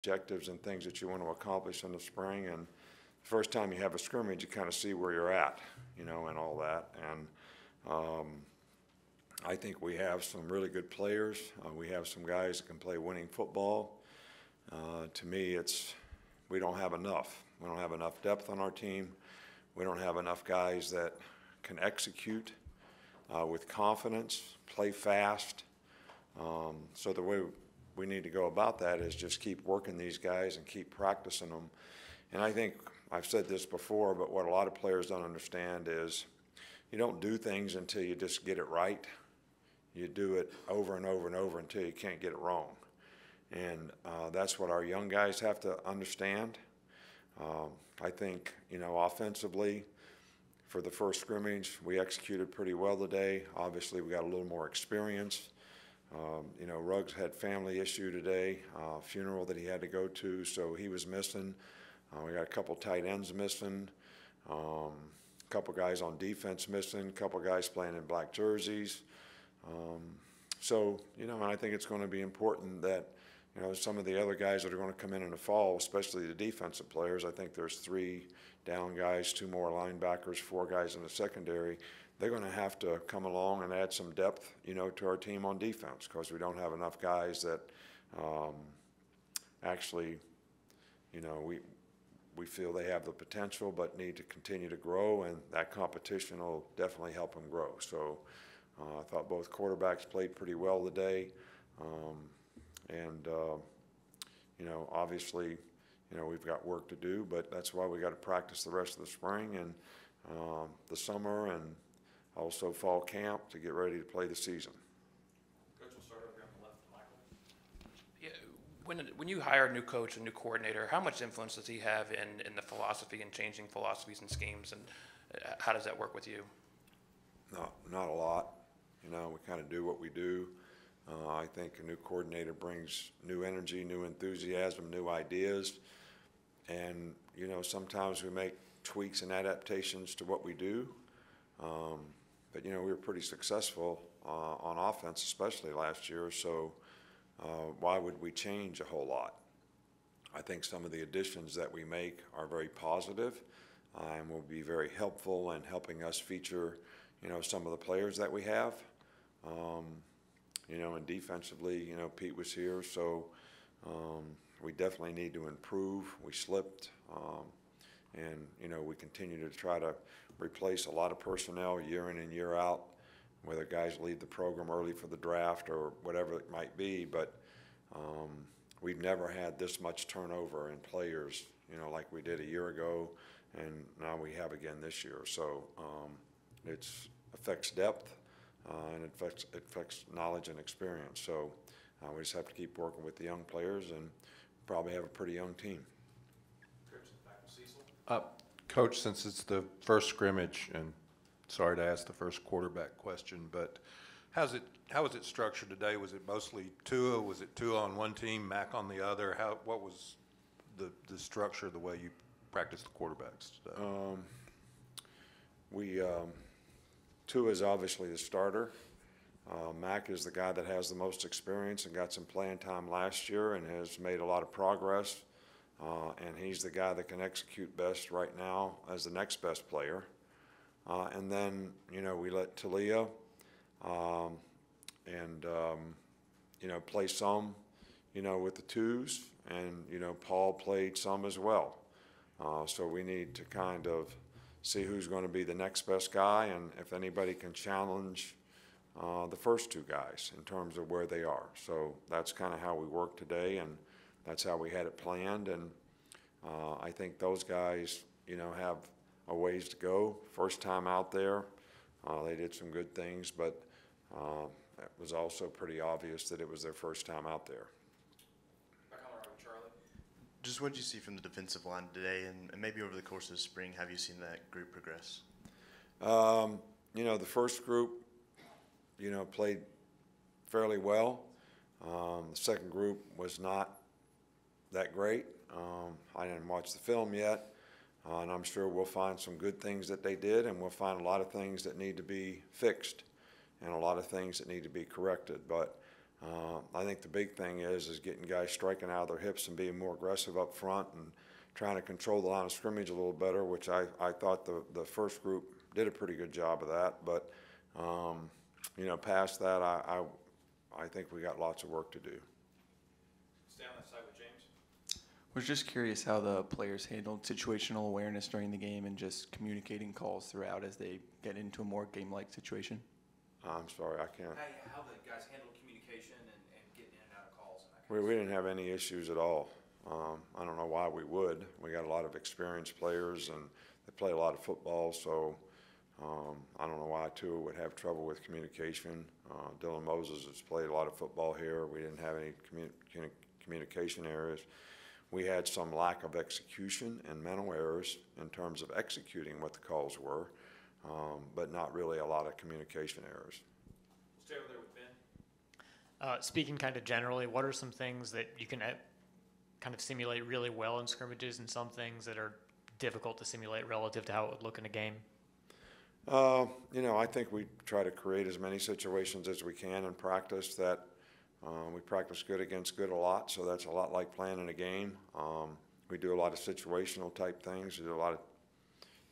objectives and things that you want to accomplish in the spring. And the first time you have a scrimmage, you kind of see where you're at, and all that. And I think we have some really good players. We have some guys that can play winning football. To me, we don't have enough. We don't have enough depth on our team. We don't have enough guys that can execute with confidence, play fast. So the way we need to go about that is just keep working these guys and keep practicing them. And I think I've said this before, but what a lot of players don't understand is you don't do things until you just get it right. You do it over and over and over until you can't get it wrong. And that's what our young guys have to understand. I think, offensively, for the first scrimmage, we executed pretty well today. Obviously, we got a little more experience. Ruggs had family issue today, funeral that he had to go to, so he was missing. We got a couple tight ends missing, a couple guys on defense missing, a couple guys playing in black jerseys. And I think it's going to be important that, some of the other guys that are going to come in the fall, especially the defensive players, I think there's 3 down guys, 2 more linebackers, 4 guys in the secondary. They're going to have to come along and add some depth, to our team on defense, because we don't have enough guys that actually, we feel they have the potential but need to continue to grow, and that competition will definitely help them grow. So I thought both quarterbacks played pretty well today. Obviously, we've got work to do, but that's why we got to practice the rest of the spring and the summer and also fall camp to get ready to play the season. Coach, we'll start over here on the left, Michael. Yeah, when you hire a new coach, a new coordinator, how much influence does he have in the philosophy and changing philosophies and schemes, and how does that work with you? Not a lot. We kind of do what we do. I think a new coordinator brings new energy, new enthusiasm, new ideas. And, sometimes we make tweaks and adaptations to what we do. But, we were pretty successful on offense, especially last year. So why would we change a whole lot? I think some of the additions that we make are very positive and will be very helpful in helping us feature, some of the players that we have. And defensively, Pete was here, so we definitely need to improve. We slipped, and, we continue to try to replace a lot of personnel year in and year out, whether guys leave the program early for the draft or whatever it might be. But we've never had this much turnover in players, like we did a year ago, and now we have again this year. So it affects depth. And it affects knowledge and experience. So we just have to keep working with the young players and probably have a pretty young team. Coach, since it's the first scrimmage, and sorry to ask the first quarterback question, but how is it structured today? Was it mostly Tua? Was it Tua on one team, Mac on the other? What was the structure, the way you practiced the quarterbacks today? Tua is obviously the starter. Mac is the guy that has the most experience and got some playing time last year and has made a lot of progress. And he's the guy that can execute best right now as the next best player. And then, we let Talia play some, with the twos. And, Paul played some as well. So we need to kind of see who's going to be the next best guy and if anybody can challenge the first 2 guys in terms of where they are. So that's kind of how we worked today, and that's how we had it planned. And I think those guys, have a ways to go. First time out there, they did some good things, but it was also pretty obvious that it was their first time out there. Just what did you see from the defensive line today, and maybe over the course of the spring, have you seen that group progress? The first group, played fairly well. The second group was not that great. I didn't watch the film yet, and I'm sure we'll find some good things that they did, and we'll find a lot of things that need to be fixed and a lot of things that need to be corrected. But I think the big thing is getting guys striking out of their hips and being more aggressive up front and trying to control the line of scrimmage a little better, which I thought the first group did a pretty good job of that. But, you know, past that, I think we got lots of work to do. Stay on that side with James. Was just curious how the players handled situational awareness during the game and just communicating calls throughout as they get into a more game-like situation. I'm sorry, I can't. How the guys handled communication and getting in and out of calls and that kind We didn't have any issues at all. I don't know why we would. We got a lot of experienced players and they play a lot of football, so I don't know why Tua would have trouble with communication. Dylan Moses has played a lot of football here. We didn't have any communication areas. We had some lack of execution and mental errors in terms of executing what the calls were, but not really a lot of communication errors. We'll stay over there with Ben. Speaking kind of generally, what are some things that you can kind of simulate really well in scrimmages and some things that are difficult to simulate relative to how it would look in a game? You know, I think we try to create as many situations as we can in practice that we practice good against good a lot, so that's a lot like playing in a game. We do a lot of situational type things. We do a lot of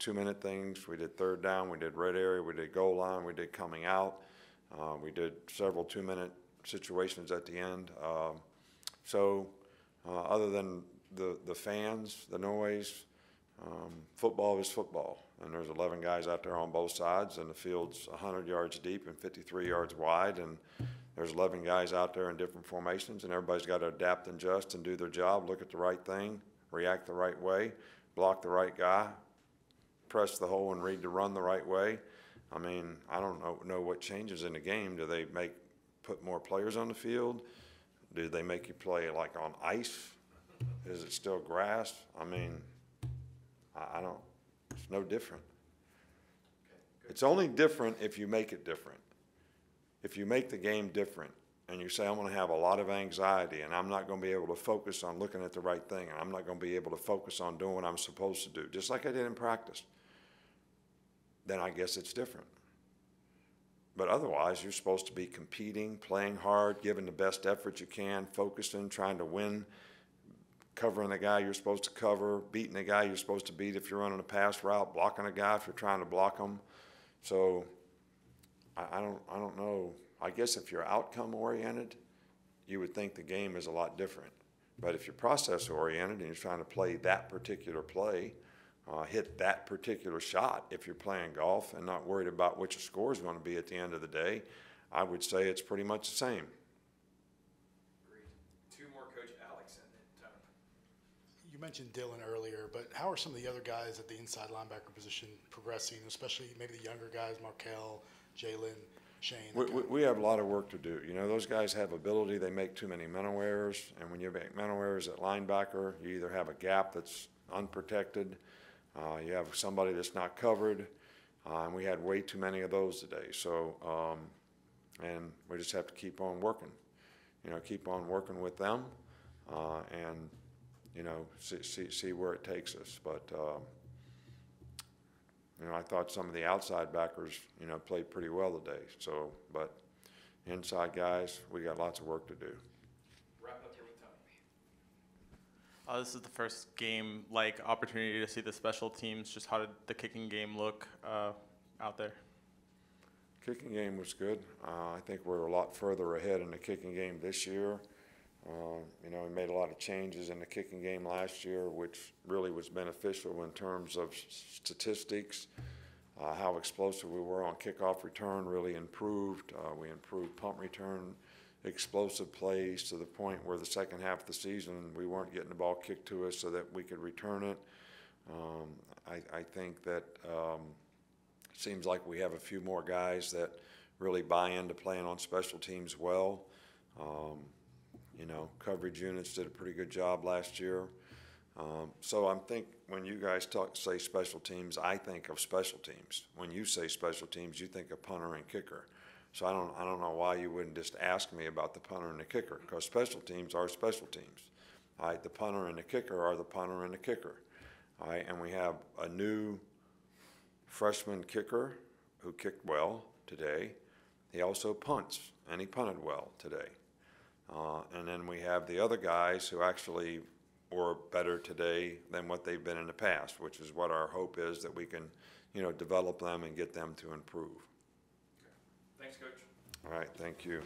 2-minute things. We did third down, we did red area, we did goal line, we did coming out. We did several 2-minute situations at the end. Other than the fans, the noise, football is football. And there's 11 guys out there on both sides, and the field's 100 yards deep and 53 yards wide, and there's 11 guys out there in different formations, and everybody's got to adapt and adjust and do their job, look at the right thing, react the right way, block the right guy, press the hole and read the run the right way. I mean, I don't know what changes in the game. Do they put more players on the field? Do they make you play like on ice? Is it still grass? I mean, I don't, it's no different. It's only different if you make it different. If you make the game different and you say, I'm going to have a lot of anxiety and I'm not going to be able to focus on looking at the right thing and I'm not going to be able to focus on doing what I'm supposed to do, just like I did in practice, then I guess it's different. But otherwise, you're supposed to be competing, playing hard, giving the best effort you can, focusing, trying to win, covering the guy you're supposed to cover, beating the guy you're supposed to beat if you're running a pass route, blocking a guy if you're trying to block him. So I don't know. I guess if you're outcome oriented, you would think the game is a lot different. But if you're process oriented and you're trying to play that particular play, hit that particular shot, if you're playing golf and not worried about which the score is going to be at the end of the day, I would say it's pretty much the same. Agreed. Two more, Coach Alex and then Tony. You mentioned Dylan earlier, but how are some of the other guys at the inside linebacker position progressing, especially maybe the younger guys, Markel, Jalen, Shane? We have a lot of work to do. You know, those guys have ability. They make too many mental errors, and when you make mental errors at linebacker, you either have a gap that's unprotected, you have somebody that's not covered, and we had way too many of those today. So, and we just have to keep on working. You know, keep on working with them, and you know, see where it takes us. But you know, I thought some of the outside backers, you know, played pretty well today. So, but inside guys, we got lots of work to do. Wrap up here with Tony. This is the first game-like opportunity to see the special teams. Just how did the kicking game look out there? Kicking game was good. I think we're a lot further ahead in the kicking game this year. You know, we made a lot of changes in the kicking game last year, which really was beneficial in terms of statistics. How explosive we were on kickoff return really improved. We improved punt return, explosive plays to the point where the second half of the season we weren't getting the ball kicked to us so that we could return it. I think that it seems like we have a few more guys that really buy into playing on special teams well. You know, coverage units did a pretty good job last year. So I think when you guys say special teams, I think of special teams. When you say special teams, you think of punter and kicker. So I don't know why you wouldn't just ask me about the punter and the kicker, because special teams are special teams. All right, the punter and the kicker are the punter and the kicker. All right, and we have a new freshman kicker who kicked well today. He also punts, and he punted well today. And then we have the other guys who actually were better today than what they've been in the past, which is what our hope is, that we can, develop them and get them to improve. Thanks, Coach. All right, thank you.